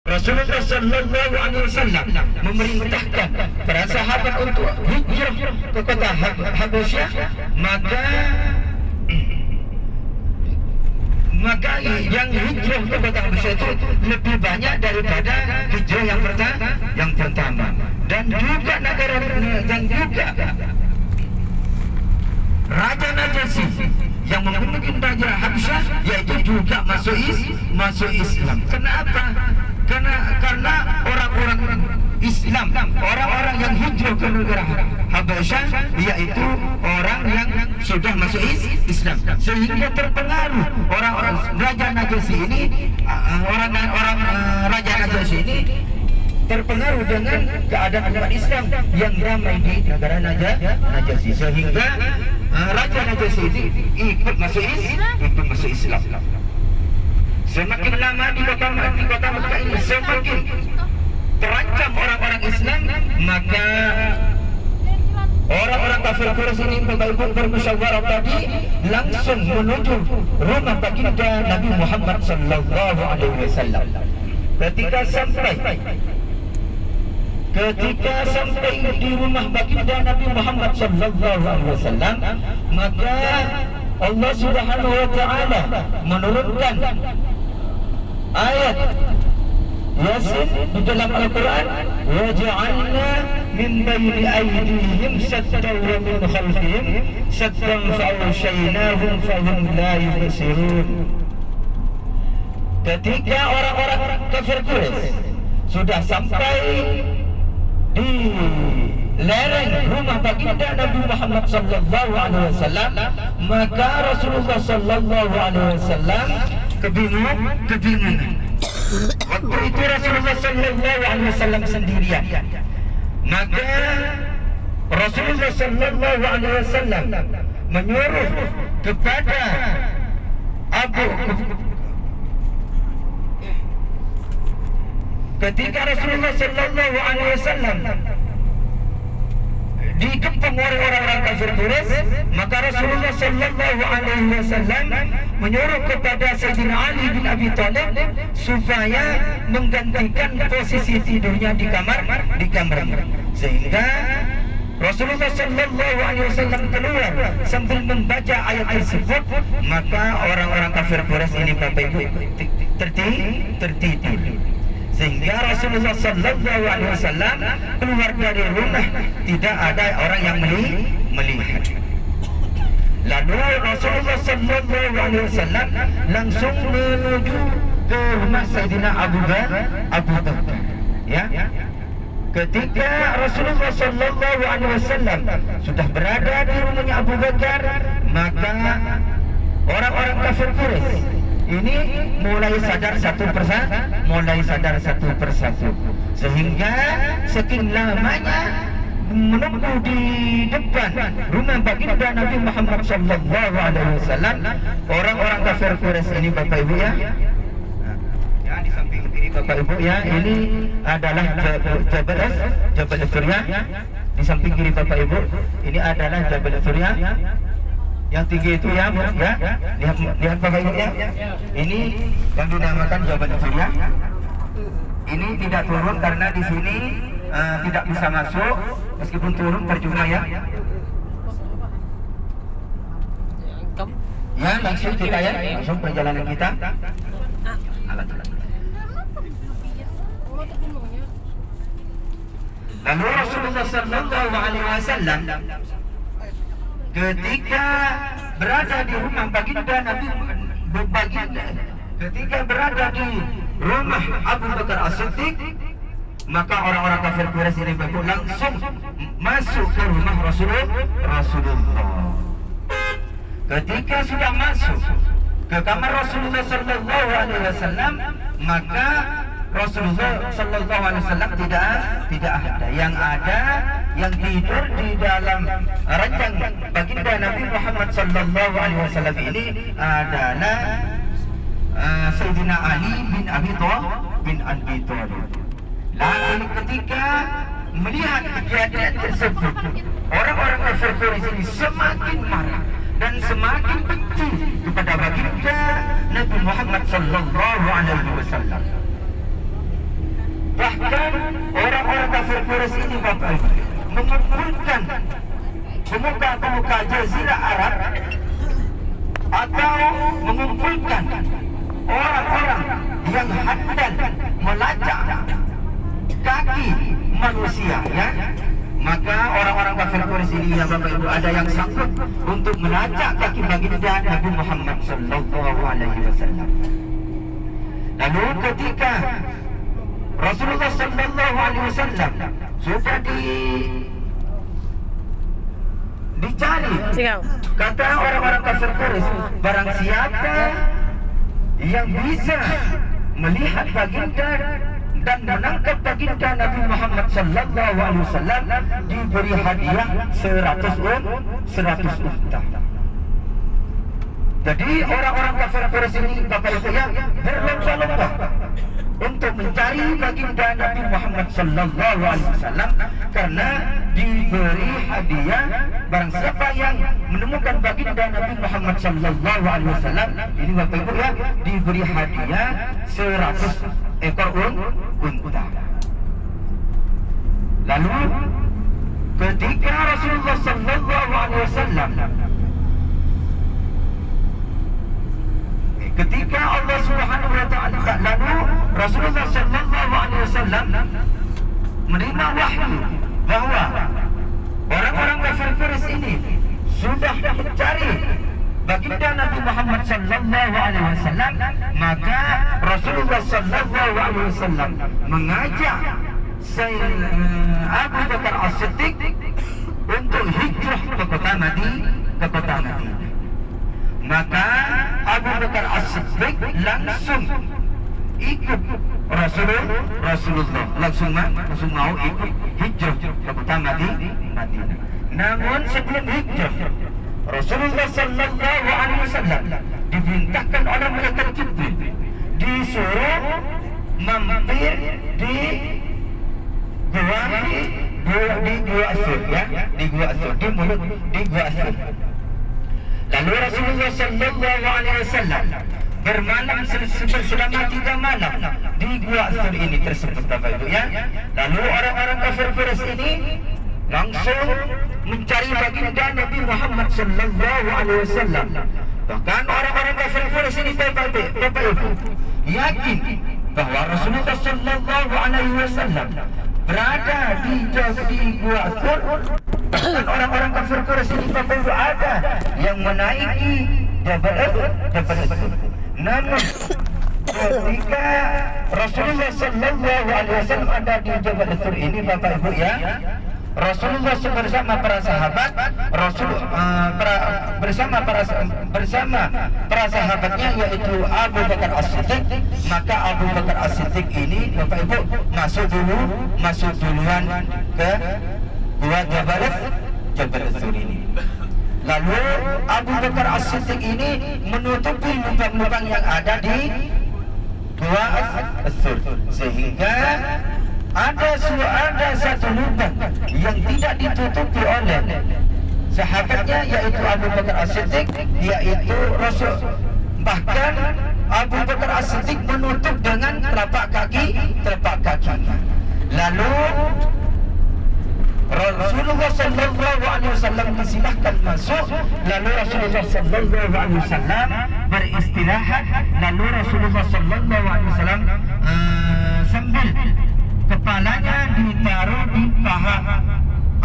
Rasulullah sallallahu alaihi wasallam memerintahkan para sahabat untuk hijrah ke kota Habasyah, maka yang hijrah ke kota Habasyah itu lebih banyak daripada hijrah yang pertama. Dan juga Raja Najasyi yang memiliki Raja Habasyah yaitu juga masuk Islam. Kenapa? Karena orang-orang Islam, orang-orang yang hijrah ke negara Habasyah yaitu orang yang sudah masuk Islam, sehingga terpengaruh orang-orang Raja Najasyi ini, Raja Najasyi ini terpengaruh dengan keadaan umat Islam yang damai di negara Najasyi, sehingga Raja Najasyi ini ikut masuk Islam. Semakin lama di kota Mekah ini semakin terancam orang-orang Islam, maka orang-orang kafir Quraisy ini bermusyawarah tadi langsung menuju rumah baginda Nabi Muhammad sallallahu alaihi wasallam. Ketika sampai di rumah baginda Nabi Muhammad sallallahu alaihi wasallam, maka Allah Subhanahu wa taala menurunkan ayat Yasin di dalam Al-Quran, وَجَعَلْنَا مِنْ بَيْنِ أَيْدِيهِمْ سَدًّا وَمِنْ خَلْفِهِمْ سَدًّا فَأَغْشَيْنَاهُمْ فَهُمْ لَا يُبْصِرُونَ. Ketika orang-orang kafir Quraisy sudah sampai di lereng rumah baginda Nabi Muhammad sallallahu alaihi wasallam, maka Rasulullah sallallahu alaihi wasallam kebingungan. Waktu itu Rasulullah sallallahu alaihi wasallam sendirian. Maka Rasulullah sallallahu alaihi wasallam menyuruh kepada ketika Rasulullah sallallahu alaihi wasallam dikepung oleh orang-orang kafir Quraisy, maka Rasulullah sallallahu alaihi wasallam menyuruh kepada Sayyidina Ali bin Abi Thalib supaya menggantikan posisi tidurnya di kamarnya, sehingga Rasulullah sallallahu alaihi wasallam keluar sambil membaca ayat tersebut. Maka orang-orang kafir Quraisy ini Bapak Ibu tertidur, sehingga Rasulullah sallallahu alaihi wasallam keluar dari rumah, tidak ada orang yang melihat. Lalu Rasulullah sallallahu alaihi wasallam langsung menuju ke rumah Sayyidina Abu Bakar. Ya. Ketika Rasulullah sallallahu alaihi wasallam sudah berada di rumahnya Abu Bakar, maka orang-orang kafir Quraisy ini mulai sadar satu persatu, sehingga saking lamanya menunggu di depan rumah baginda Nabi Muhammad sallallahu alaihi wasallam, orang-orang kafir Quraisy ini Bapak Ibu ya, di samping kiri Bapak Ibu ya, ini adalah Jabal Surya. Di samping kiri Bapak Ibu ini adalah Jabal Surya yang tinggi itu ya, lihat Bapak Ibu ya. Ini yang dinamakan Jabal Surya. Ini tidak turun karena di sini tidak bisa masuk, meskipun turun percuma ya. Ya, langsung kita ya, langsung perjalanan kita. Lalu Rasulullah sallallahu alaihi wasallam ketika berada di rumah baginda Nabi ketika berada di rumah Abu Bakar As-Siddiq, maka orang-orang kafir Quraisy ini langsung masuk ke rumah Rasulullah. Ketika sudah masuk ke kamar Rasulullah sallallahu alaihi wasallam, maka Rasulullah sallallahu alaihi wasallam tidak ada. Yang ada yang tidur di dalam ranjang baginda Nabi Muhammad sallallahu alaihi wasallam ini adalah Sayyidina Ali bin Abi Thalib. Lalu ketika melihat kejadian tersebut, orang-orang kafir Quraisy ini semakin marah dan semakin benci kepada baginda Nabi Muhammad sallallahu alaihi wasallam. kafir Quraisy ini Bapak Ibu mengumpulkan pemuka-pemuka Jazirah Arab atau mengumpulkan orang-orang yang handal melacak kaki manusia, ya. Maka orang-orang kafir Quraisy ini, ya Bapak Ibu, ada yang sanggup untuk melacak kaki baginda Nabi Muhammad sallallahu alaihi wasallam. Lalu ketika Rasulullah sallallahu alaihi wasallam sudah dicari, kata orang-orang kafir Quraisy, barang siapa yang bisa melihat baginda dan menangkap baginda Nabi Muhammad sallallahu alaihi wasallam diberi hadiah 100 unta. Jadi orang-orang kafir Quraisy ini Bapak Ibu ya berlomba-lomba untuk mencari baginda Nabi Muhammad sallallahu alaihi wasallam karena diberi hadiah, barang siapa yang menemukan baginda Nabi Muhammad sallallahu alaihi wasallam ini Bapak Ibu ya diberi hadiah 100 ekor unta. Lalu ketika Rasulullah sallallahu alaihi wasallam, ketika Allah Subhanahu wa taala, lalu Rasulullah sallallahu alaihi wasallam menerima wahyu bahwa orang-orang kafir Quraisy ini sudah mencari baginda Nabi Muhammad sallallahu alaihi wasallam, maka Rasulullah sallallahu alaihi wasallam mengajak Abu Bakar As-Siddiq untuk hijrah ke kota Madinah. Maka Abu Bakar As-Siddiq langsung ikut Rasulullah, langsung mau ikut hijrah ke kota Madinah. Namun sebelum hijrah, Rasulullah sallallahu alaihi wasallam diperintahkan oleh malaikat Jibril disuruh mampir di Gua Asur, ya, di Gua Asur, di Gua Asur. Lalu Rasulullah sallallahu alaihi wasallam bermalam selama 3 malam di Gua Asur ini tersebut Bapak Ibu ya. Lalu orang-orang kafir Quraisy ini langsung mencari baginda Nabi Muhammad sallallahu alaihi wasallam. Bahkan orang-orang kafir Quraisy ini Bapak Ibu yakin bahwa Rasulullah sallallahu alaihi wasallam berada di Gua Asur. Dan orang-orang kafir Quraisy ini Bapak Ibu ada yang menaiki Jabal Uhud. Namun ketika Rasulullah sallallahu alaihi wasallam ada di Jabal Uhud ini Bapak Ibu ya, Rasulullah bersama para sahabat, bersama para sahabatnya yaitu Abu Bakar As-Siddiq. Maka Abu Bakar As-Siddiq ini Bapak Ibu masuk duluan ke Gua Jabal Uhud ini. Lalu Abu Bakar As-Siddiq ini menutupi lubang-lubang yang ada di Gua Uhud, sehingga ada satu lubang yang tidak ditutupi oleh sahabatnya yaitu Abu Bakar As-Siddiq, yaitu Rasul. Bahkan Abu Bakar As-Siddiq menutup dengan telapak kakinya. Lalu Rasulullah sallallahu alaihi wasallam disilahkan masuk. Lalu Rasulullah sallallahu alaihi wasallam beristirahat. Lalu Rasulullah sallallahu alaihi wasallam sambil kepalanya ditaruh di paha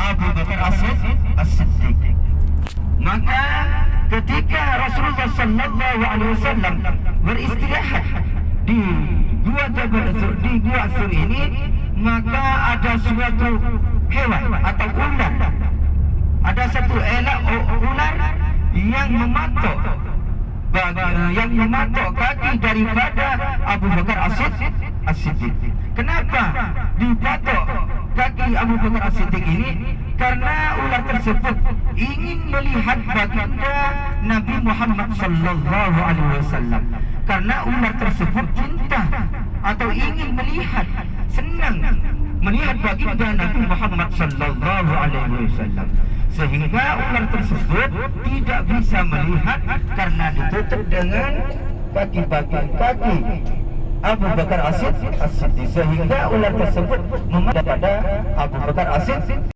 Abu Bakar As-Siddiq. Maka ketika Rasulullah sallallahu alaihi wasallam beristirahat di Gua Jabal Uhud, di Gua Uhud ini, maka ada suatu hewan atau ular, ada satu ular yang mematok kaki daripada Abu Bakar As-Siddiq. Kenapa dipatok kaki Abu Bakar As-Siddiq ini? Karena ular tersebut ingin melihat baginda Nabi Muhammad sallallahu alaihi wasallam. Karena ular tersebut cinta atau ingin melihat, senang melihat baginda Nabi Muhammad sallallahu alaihi wasallam, sehingga ular tersebut tidak bisa melihat karena ditutup dengan kaki Abu Bakar As-Siddiq, sehingga ular tersebut mengadah pada Abu Bakar As-Siddiq